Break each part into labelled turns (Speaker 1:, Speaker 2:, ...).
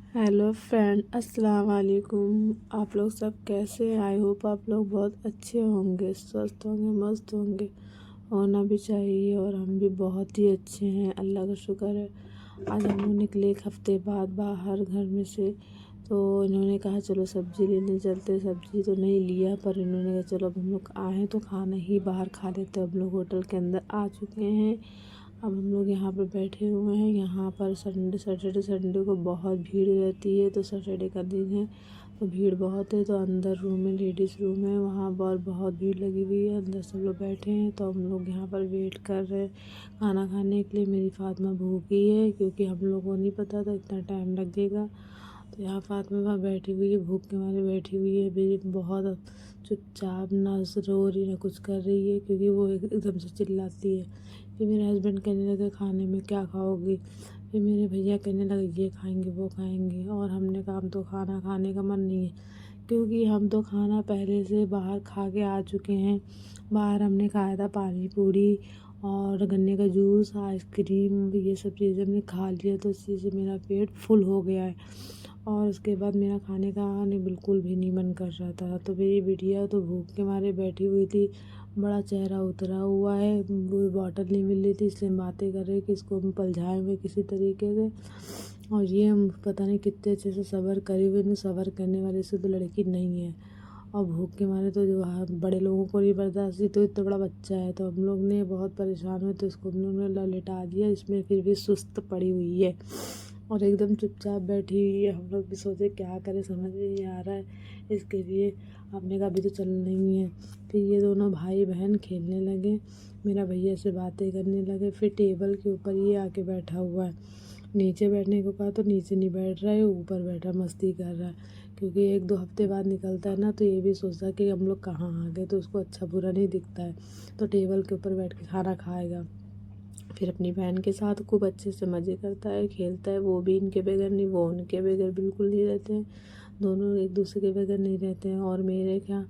Speaker 1: Hello friend, अस्सलाम वालेकुम। आप लोग सब कैसे हैं? आई होप आप लोग बहुत अच्छे होंगे, स्वस्थ होंगे, मस्त होंगे। होना भी चाहिए और हम भी बहुत ही अच्छे हैं, अल्लाह का शुक्र है। आज हम लोग निकले एक हफ्ते बाद बाहर घर में से। तो इन्होंने कहा चलो सब्ज़ी लेने चलते। सब्ज़ी तो नहीं लिया, पर इन्होंने कहा चलो अब हम लोग आए तो खाना ही बाहर खा लेते। अब लोग होटल के अंदर आ चुके हैं। अब हम लोग यहाँ पर बैठे हुए हैं। यहाँ पर सैटरडे संडे को बहुत भीड़ रहती है। तो सैटरडे का दिन है तो भीड़ बहुत है। तो अंदर रूम में, लेडीज़ रूम है, वहाँ पर बहुत भीड़ लगी हुई है। अंदर सब लोग बैठे हैं तो हम लोग यहाँ पर वेट कर रहे हैं खाना खाने के लिए। मेरी फातिमा भूखी है क्योंकि हम लोगों को नहीं पता था इतना टाइम लगेगा। तो यहाँ फातिमा वहाँ बैठी हुई है, भूख के मारे बैठी हुई है। मेरी बहुत चुपचाप, ना रो रही ना कुछ कर रही है क्योंकि वो एकदम से चिल्लाती है। फिर मेरे हस्बैंड कहने लगे खाने में क्या खाओगी। फिर मेरे भैया कहने लगे ये खाएंगे वो खाएंगे। और हमने कहा हम तो खाना खाने का मन नहीं है क्योंकि हम तो खाना पहले से बाहर खा के आ चुके हैं। बाहर हमने खाया था पानी पूरी और गन्ने का जूस, आइसक्रीम, ये सब चीज़ें हमने खा लिया। तो इसी से मेरा पेट फुल हो गया है और उसके बाद मेरा खाने का नहीं, बिल्कुल भी नहीं मन कर रहा था। तो मेरी बिटिया तो भूख के मारे बैठी हुई थी, बड़ा चेहरा उतरा हुआ है। वो बॉटल नहीं मिल रही थी इसलिए हम बातें कर रहे कि इसको हम पलझाएँ किसी तरीके से। और ये हम पता नहीं कितने अच्छे से सब्र करे हुए ने, सब्र करने वाले से तो लड़की नहीं है। और भूख के मारे तो जो बड़े लोगों को नहीं बर्दाश्त थी, तो इतना बड़ा बच्चा है तो हम लोग ने बहुत परेशान हुए। तो इसको हम लोग ने लिटा दिया, इसमें फिर भी सुस्त पड़ी हुई है और एकदम चुपचाप बैठी हुई है। हम लोग भी सोचे क्या करें, समझ में नहीं आ रहा है। इसके लिए आपने कहा अभी तो चल नहीं है। फिर ये दोनों भाई बहन खेलने लगे, मेरा भैया से बातें करने लगे। फिर टेबल के ऊपर ये आके बैठा हुआ है। नीचे बैठने को कहा तो नीचे नहीं बैठ रहा है, ऊपर बैठा मस्ती कर रहा है। क्योंकि 1-2 हफ्ते बाद निकलता है ना, तो ये भी सोचता कि हम लोग कहाँ आ गए, तो उसको अच्छा बुरा नहीं दिखता है। तो टेबल के ऊपर बैठ के खाना खाएगा। फिर अपनी बहन के साथ खूब अच्छे से मज़े करता है, खेलता है। वो भी इनके बगैर नहीं, वो उनके बगैर बिल्कुल नहीं रहते हैं। दोनों एक दूसरे के बगैर नहीं रहते हैं। और मेरे क्या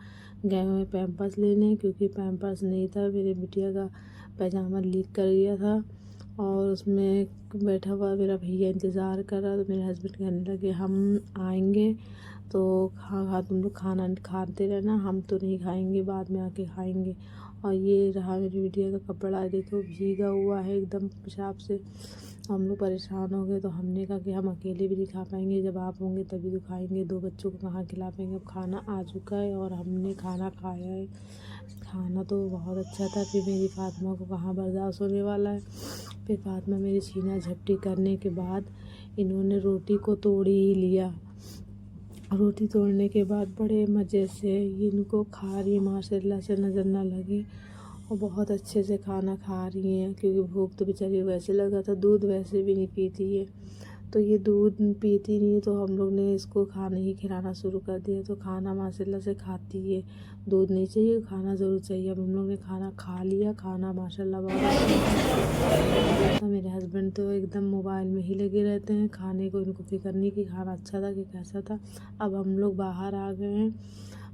Speaker 1: गए हुए पैम्पर्स लेने, क्योंकि पैम्पर्स नहीं था। मेरे बिटिया का पैजामा लीक कर गया था और उसमें बैठा हुआ मेरा भैया इंतज़ार कर रहा। तो मेरे हस्बैंड कहने लगे हम आएंगे तो खा खा तुम लोग खाना खाते रहना, हम तो नहीं खाएंगे, बाद में आके खाएंगे। और ये रहा मेरी बिटिया का कपड़ा, देखो भीगा हुआ है एकदम पेशाब से। हम लोग परेशान हो गए तो हमने कहा कि हम अकेले भी नहीं खा पाएंगे, जब आप होंगे तभी तो खाएंगे। 2 बच्चों को कहाँ खिला पाएंगे। अब खाना आ चुका है और हमने खाना खाया है। खाना तो बहुत अच्छा था। फिर मेरी फातिमा को कहाँ बर्दाश्त होने वाला है। फिर फातिमा मेरी छीना झपटी करने के बाद इन्होंने रोटी को तोड़ ही लिया। रोटी तोड़ने के बाद बड़े मज़े से इनको खा रही है, माशाल्लाह से नज़र ना लगे। और बहुत अच्छे से खाना खा रही हैं क्योंकि भूख तो बेचारी वैसे लगा था। दूध वैसे भी नहीं पीती है, तो ये दूध पीती नहीं है। तो हम लोग ने इसको खाना ही खिलाना शुरू कर दिया। तो खाना माशाल्लाह से खाती है, दूध नहीं चाहिए, खाना ज़रूर चाहिए। अब हम लोग ने खाना खा लिया। खाना माशाल्लाह बहुत अच्छा था। मेरे हस्बैंड तो एकदम मोबाइल में ही लगे रहते हैं, खाने को इनको फिक्र नहीं कि खाना अच्छा था कि कैसा था। अब हम लोग बाहर आ गए हैं।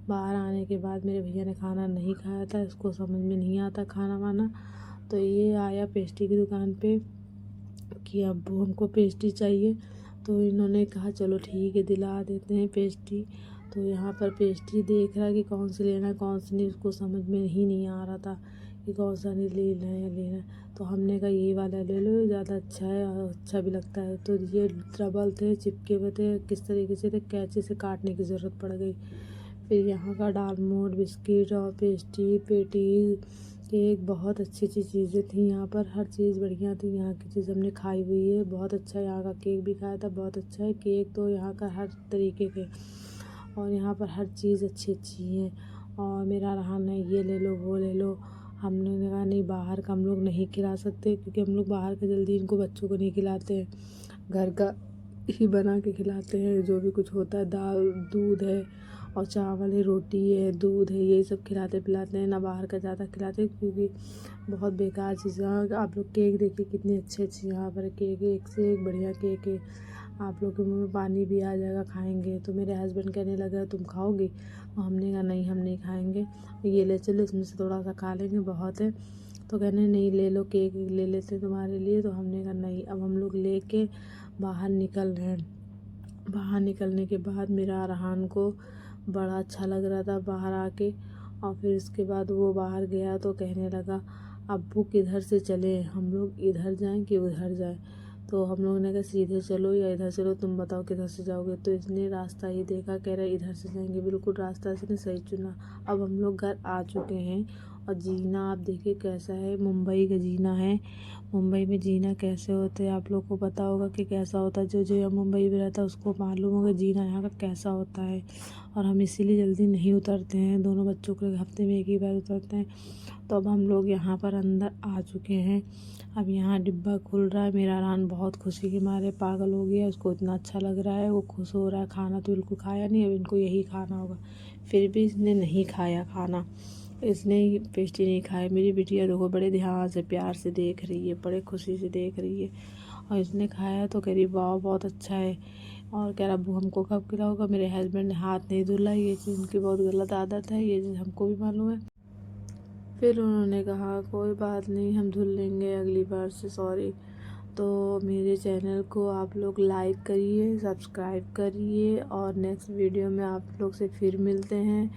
Speaker 1: बाहर आने के बाद मेरे भैया ने खाना नहीं खाया था, इसको समझ में नहीं आता खाना वाना। तो ये आया पेस्ट्री की दुकान पे कि अब हमको पेस्ट्री चाहिए। तो इन्होंने कहा चलो ठीक है दिला देते हैं पेस्ट्री। तो यहाँ पर पेस्ट्री देख रहा है कि कौन सी लेना है कौन सी नहीं, उसको समझ में ही नहीं आ रहा था कि कौन सा नहीं लेना है या लेना है। तो हमने कहा ये वाला ले लो, ये ज़्यादा अच्छा है और अच्छा भी लगता है। तो ये डबल थे, चिपके हुए थे, किस तरीके से थे, कैंची से काटने की ज़रूरत पड़ गई। फिर यहाँ का डालमोट, बिस्किट और पेस्ट्री, पेटीज, केक, बहुत अच्छी अच्छी चीज़ें थी यहाँ पर। हर चीज़ बढ़िया थी। यहाँ की चीज़ हमने खाई हुई है, बहुत अच्छा। यहाँ का केक भी खाया था, बहुत अच्छा है केक तो यहाँ का हर तरीके के। और यहाँ पर हर चीज़ अच्छी अच्छी है। और मेरा रहा नहीं ये ले लो वो ले लो। हमने कहा नहीं, बाहर का हम लोग नहीं खिला सकते क्योंकि हम लोग बाहर का जल्दी इनको बच्चों को नहीं खिलाते हैं, घर का ही बना के खिलाते हैं। जो भी कुछ होता है, दाल दूध है और चावल है, रोटी है, दूध है, यही सब खिलाते पिलाते हैं। ना बाहर का ज़्यादा खिलाते क्योंकि बहुत बेकार चीज़ें। आप लोग केक देखिए कितने अच्छे अच्छे यहाँ पर केक, एक से एक बढ़िया केक है। आप लोग के मुँह में पानी भी आ जाएगा खाएंगे। तो मेरे हस्बैंड कहने लगा तुम खाओगी, और हमने कहा नहीं हम नहीं खाएंगे, ये ले चलो इसमें से थोड़ा सा खा लेंगे, बहुत है। तो कहने नहीं ले लो, केक ले लेते तुम्हारे लिए। तो हमने कहा नहीं। अब हम लोग लेके बाहर निकल रहे हैं। बाहर निकलने के बाद मेरा अरहान को बड़ा अच्छा लग रहा था बाहर आके। और फिर उसके बाद वो बाहर गया तो कहने लगा अब्बू किधर से चले, हम लोग इधर जाएं कि उधर जाएं। तो हम लोगों ने कहा सीधे चलो या इधर चलो, तुम बताओ किधर से जाओगे। तो इसने रास्ता ही देखा, कह रहा इधर से जाएंगे। बिल्कुल रास्ता इसने सही चुना। अब हम लोग घर आ चुके हैं और जीना आप देखिए कैसा है, मुंबई का जीना है। मुंबई में जीना कैसे होते हैं आप लोग को पता होगा कि कैसा होता है। जो जो मुंबई में रहता है उसको मालूम होगा जीना यहाँ का कैसा होता है। और हम इसीलिए जल्दी नहीं उतरते हैं, दोनों बच्चों के हफ्ते में एक ही बार उतरते हैं। तो अब हम लोग यहाँ पर अंदर आ चुके हैं। अब यहाँ डिब्बा खुल रहा है। मेरा अरहान बहुत खुशी के मारे पागल हो गया, उसको इतना अच्छा लग रहा है, वो खुश हो रहा है। खाना तो बिल्कुल खाया नहीं, अब इनको यही खाना होगा। फिर भी इसने नहीं खाया खाना, इसने पेस्ट्री नहीं खाया। मेरी बिटिया देखो बड़े ध्यान से प्यार से देख रही है, बड़े खुशी से देख रही है। और इसने खाया तो कह रही वाह बहुत अच्छा है। और कह रहा अब्बू हमको कब खिलाओगा। मेरे हस्बैंड ने हाथ नहीं धुला, ये चीज़ उनकी बहुत गलत आदत है, ये चीज़ हमको भी मालूम है। फिर उन्होंने कहा कोई बात नहीं, हम धुल लेंगे अगली बार से, सॉरी। तो मेरे चैनल को आप लोग लाइक करिए, सब्सक्राइब करिए और नेक्स्ट वीडियो में आप लोग से फिर मिलते हैं।